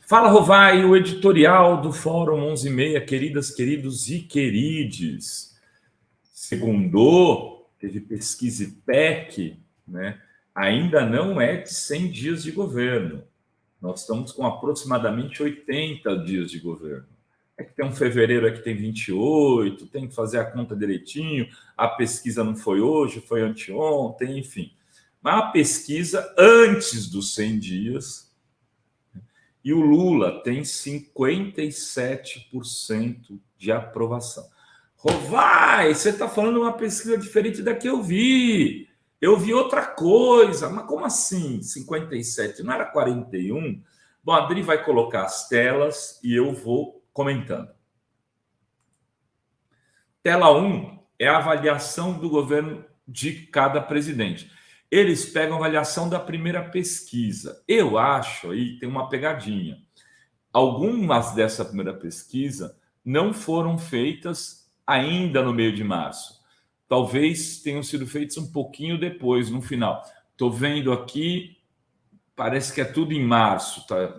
Fala, Rovai, o editorial do Fórum 11:30, queridas, queridos e querides. Segundou, teve pesquisa IPEC, né? Ainda não é de 100 dias de governo. Nós estamos com aproximadamente 80 dias de governo. É que tem um fevereiro aqui tem 28, tem que fazer a conta direitinho, a pesquisa não foi hoje, foi anteontem, enfim. Mas a pesquisa antes dos 100 dias... E o Lula tem 57% de aprovação. Rovai, você está falando uma pesquisa diferente da que eu vi. Eu vi outra coisa. Mas como assim 57? Não era 41? Bom, a Adri vai colocar as telas e eu vou comentando. Tela 1 é a avaliação do governo de cada presidente. Eles pegam a avaliação da primeira pesquisa. Eu acho aí tem uma pegadinha. Algumas dessa primeira pesquisa não foram feitas ainda no meio de março. Talvez tenham sido feitas um pouquinho depois, no final. Estou vendo aqui, parece que é tudo em março, tá?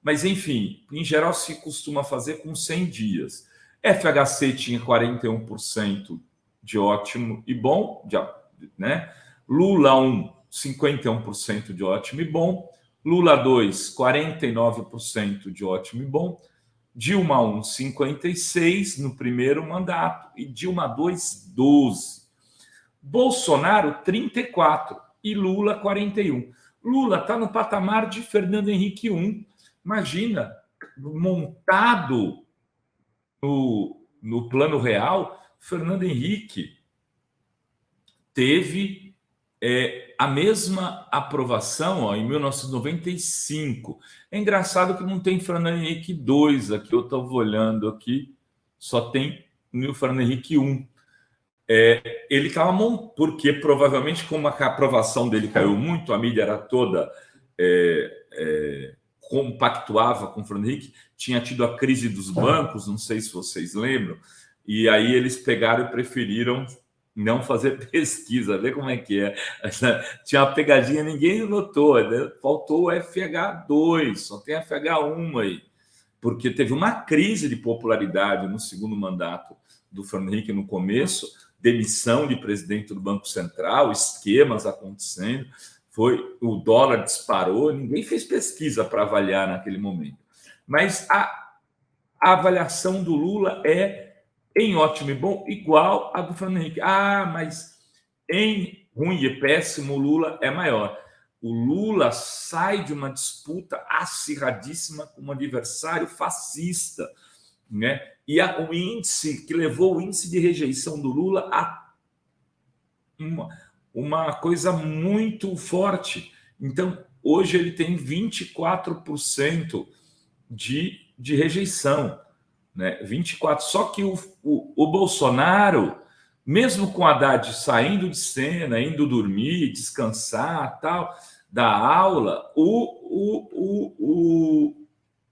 Mas enfim, em geral se costuma fazer com 100 dias. FHC tinha 41% de ótimo e bom, né? Lula 1, 51% de ótimo e bom. Lula 2, 49% de ótimo e bom. Dilma 1, 56% no primeiro mandato. E Dilma 2, 12%. Bolsonaro, 34%. E Lula, 41%. Lula está no patamar de Fernando Henrique 1. Imagina, montado no plano real, Fernando Henrique teve a mesma aprovação em 1995. É engraçado que não tem Fernando Henrique 2 aqui, eu estava olhando aqui, só tem o Fernando Henrique 1. Ele estava porque provavelmente, como a aprovação dele caiu muito, a mídia era toda compactuava com o Fernando Henrique, tinha tido a crise dos bancos, não sei se vocês lembram, e aí eles pegaram e preferiram não fazer pesquisa, ver como é que é. Tinha uma pegadinha, ninguém notou, né? Faltou o FH2, só tem FH1 aí, porque teve uma crise de popularidade no segundo mandato do Fernando Henrique no começo, demissão de presidente do Banco Central, esquemas acontecendo, o dólar disparou, ninguém fez pesquisa para avaliar naquele momento. Mas a avaliação do Lula é em ótimo e bom, igual a do Fernando Henrique. Mas em ruim e péssimo, o Lula é maior. O Lula sai de uma disputa acirradíssima com um adversário fascista, né? E o índice que levou o índice de rejeição do Lula a uma coisa muito forte. Então, hoje ele tem 24% de rejeição. Né, 24. Só que o Bolsonaro, mesmo com Haddad saindo de cena, indo dormir, descansar, tal, da aula, o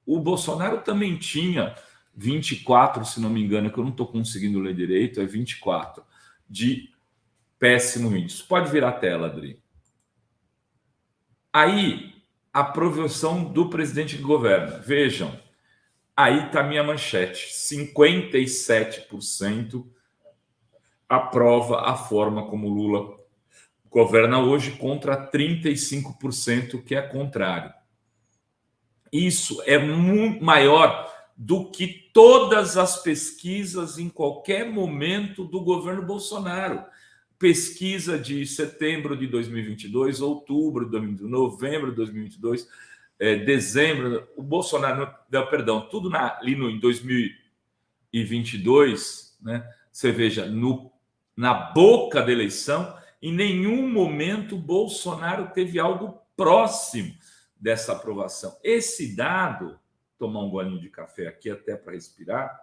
Bolsonaro também tinha 24, se não me engano, que eu não estou conseguindo ler direito, é 24 de péssimo índice. Pode virar a tela, Adri. Aí, a aprovação do presidente que governa. Vejam. Aí está a minha manchete: 57% aprova a forma como Lula governa hoje contra 35% que é contrário. Isso é muito maior do que todas as pesquisas em qualquer momento do governo Bolsonaro. Pesquisa de setembro de 2022, outubro de 2022, novembro de 2022... dezembro, o Bolsonaro, perdão, tudo ali em 2022, né? Você veja, na boca da eleição, em nenhum momento Bolsonaro teve algo próximo dessa aprovação. Esse dado, tomar um golinho de café aqui até para respirar,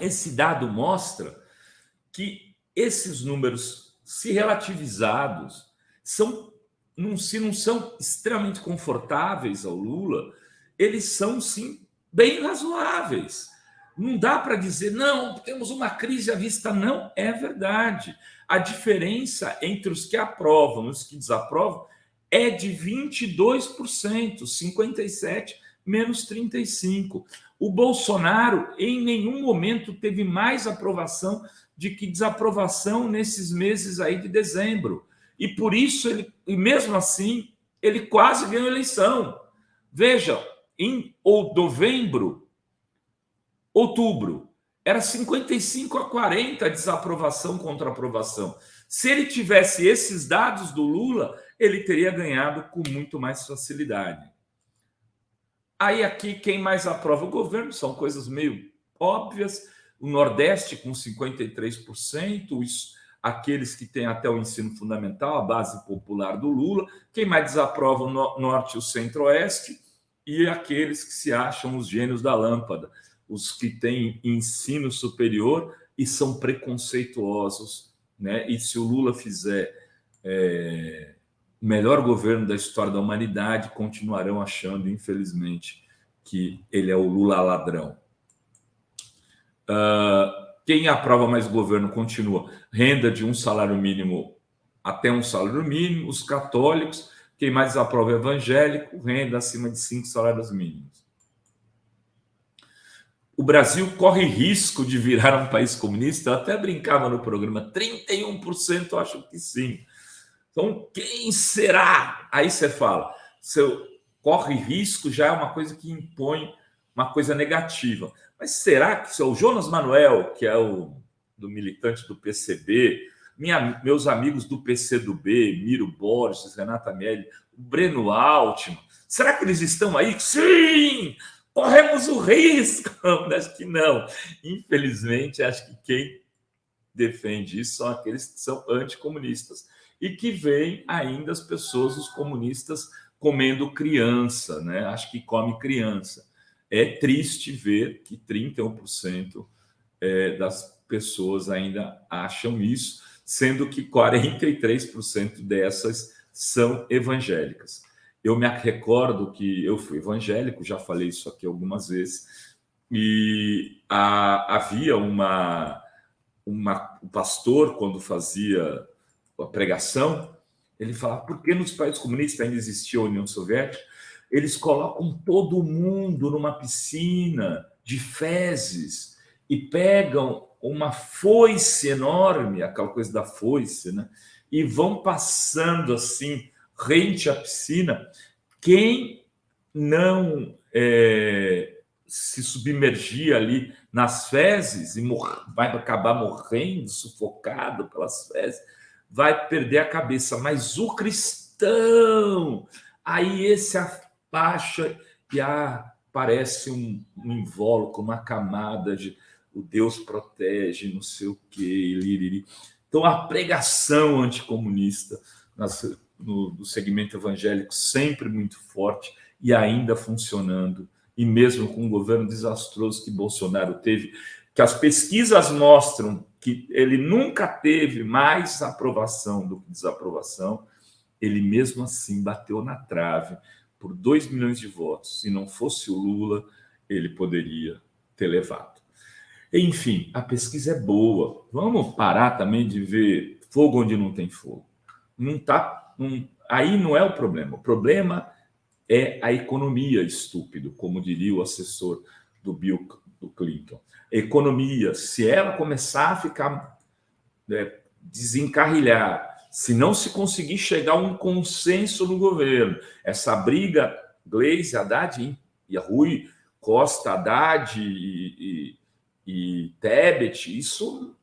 esse dado mostra que esses números, se relativizados, se não são extremamente confortáveis ao Lula, eles são, sim, bem razoáveis. Não dá para dizer, não, temos uma crise à vista. Não, é verdade. A diferença entre os que aprovam e os que desaprovam é de 22%, 57% menos 35%. O Bolsonaro, em nenhum momento, teve mais aprovação de que desaprovação nesses meses aí de dezembro. E por isso, e mesmo assim, ele quase ganhou a eleição. Veja, em novembro, outubro, era 55-40 a desaprovação contra a aprovação. Se ele tivesse esses dados do Lula, ele teria ganhado com muito mais facilidade. Aí aqui, quem mais aprova o governo são coisas meio óbvias. O Nordeste com 53%, aqueles que têm até o ensino fundamental, a base popular do Lula. Quem mais desaprova o Norte e o Centro-Oeste, e aqueles que se acham os gênios da lâmpada, os que têm ensino superior e são preconceituosos, né? E se o Lula fizer o melhor governo da história da humanidade, continuarão achando, infelizmente, que ele é o Lula ladrão. Quem aprova mais governo continua. Renda de um salário mínimo até um salário mínimo, os católicos. Quem mais aprova é evangélico, renda acima de 5 salários mínimos. O Brasil corre risco de virar um país comunista? Eu até brincava no programa, 31% acho que sim. Então, quem será? Aí você fala, corre risco já é uma coisa que impõe uma coisa negativa. Mas será que o Jonas Manuel, que é do militante do PCB, meus amigos do PCdoB, Miro Borges, Renata Melli, o Breno Altman, será que eles estão aí? Sim! Corremos o risco! Acho que não. Infelizmente, acho que quem defende isso são aqueles que são anticomunistas e que veem ainda as pessoas, os comunistas, comendo criança, né? Acho que come criança. É triste ver que 31% das pessoas ainda acham isso, sendo que 43% dessas são evangélicas. Eu me recordo que eu fui evangélico, já falei isso aqui algumas vezes, e havia o pastor, quando fazia a pregação, ele falava, por que nos países comunistas ainda existia a União Soviética? Eles colocam todo mundo numa piscina de fezes e pegam uma foice enorme, aquela coisa da foice, né? E vão passando assim, rente à piscina. Quem não se submergir ali nas fezes e vai acabar morrendo, sufocado pelas fezes, vai perder a cabeça. Mas o cristão, aí esse abaixa e parece um invólucro, uma camada de o Deus protege, não sei o quê, liriri. Então, a pregação anticomunista no segmento evangélico sempre muito forte e ainda funcionando, e mesmo com um governo desastroso que Bolsonaro teve, que as pesquisas mostram que ele nunca teve mais aprovação do que desaprovação, ele mesmo assim bateu na trave por 2 milhões de votos. Se não fosse o Lula, ele poderia ter levado. Enfim, a pesquisa é boa. Vamos parar também de ver fogo onde não tem fogo. Aí não é o problema. O problema é a economia, estúpido, como diria o assessor do Clinton. A economia, se ela começar a ficar desencarrilhar, se não se conseguir chegar a um consenso no governo, essa briga Gleisi, Haddad e Rui Costa, Haddad e Tebet, isso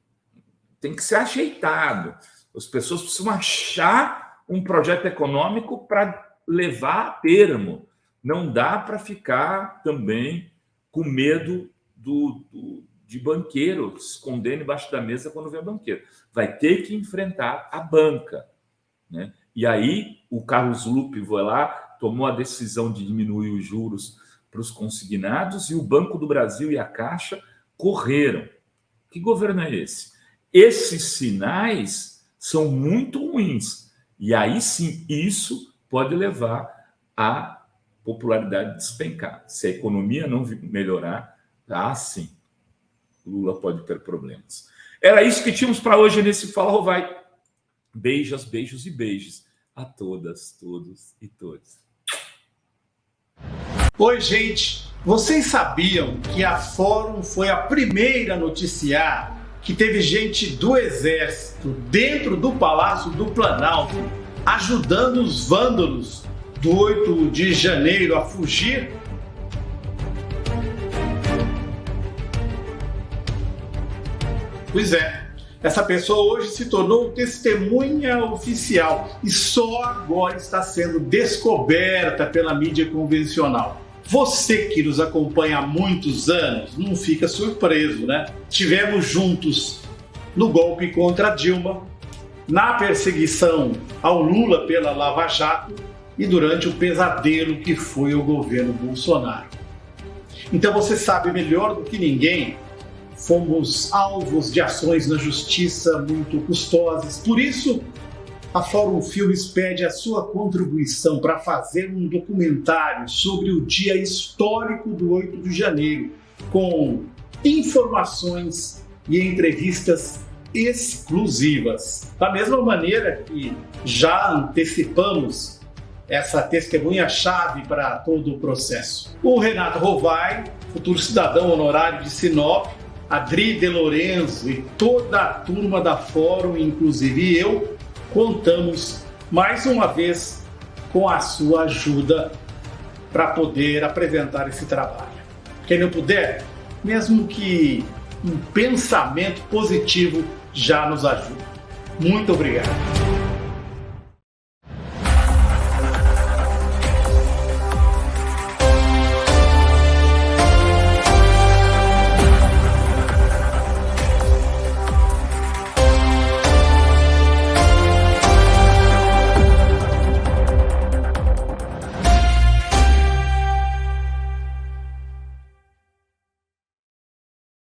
tem que ser ajeitado. As pessoas precisam achar um projeto econômico para levar a termo. Não dá para ficar também com medo de banqueiro se escondendo embaixo da mesa quando vê banqueiro. Vai ter que enfrentar a banca, né? E aí o Carlos Lupe foi lá, tomou a decisão de diminuir os juros para os consignados e o Banco do Brasil e a Caixa correram. Que governo é esse? Esses sinais são muito ruins. E aí sim, isso pode levar a popularidade despencar. Se a economia não melhorar, sim, Lula pode ter problemas. Era isso que tínhamos para hoje nesse Fala Rovai. Beijos, beijos e beijos. a todas, todos e todas. Oi, gente! Vocês sabiam que a Fórum foi a primeira a noticiar que teve gente do Exército dentro do Palácio do Planalto ajudando os vândalos do 8 de janeiro a fugir? Pois é, essa pessoa hoje se tornou testemunha oficial e só agora está sendo descoberta pela mídia convencional. Você que nos acompanha há muitos anos não fica surpreso, né? Tivemos juntos no golpe contra Dilma, na perseguição ao Lula pela Lava Jato e durante o pesadelo que foi o governo Bolsonaro. Então você sabe melhor do que ninguém, fomos alvos de ações na justiça muito custosas. Por isso, a Fórum Filmes pede a sua contribuição para fazer um documentário sobre o dia histórico do 8 de janeiro, com informações e entrevistas exclusivas. Da mesma maneira que já antecipamos essa testemunha-chave para todo o processo. O Renato Rovai, futuro cidadão honorário de Sinop, Adri De Lorenzo e toda a turma da Fórum, inclusive eu, contamos mais uma vez com a sua ajuda para poder apresentar esse trabalho. Quem não puder, mesmo que um pensamento positivo já nos ajuda. Muito obrigado.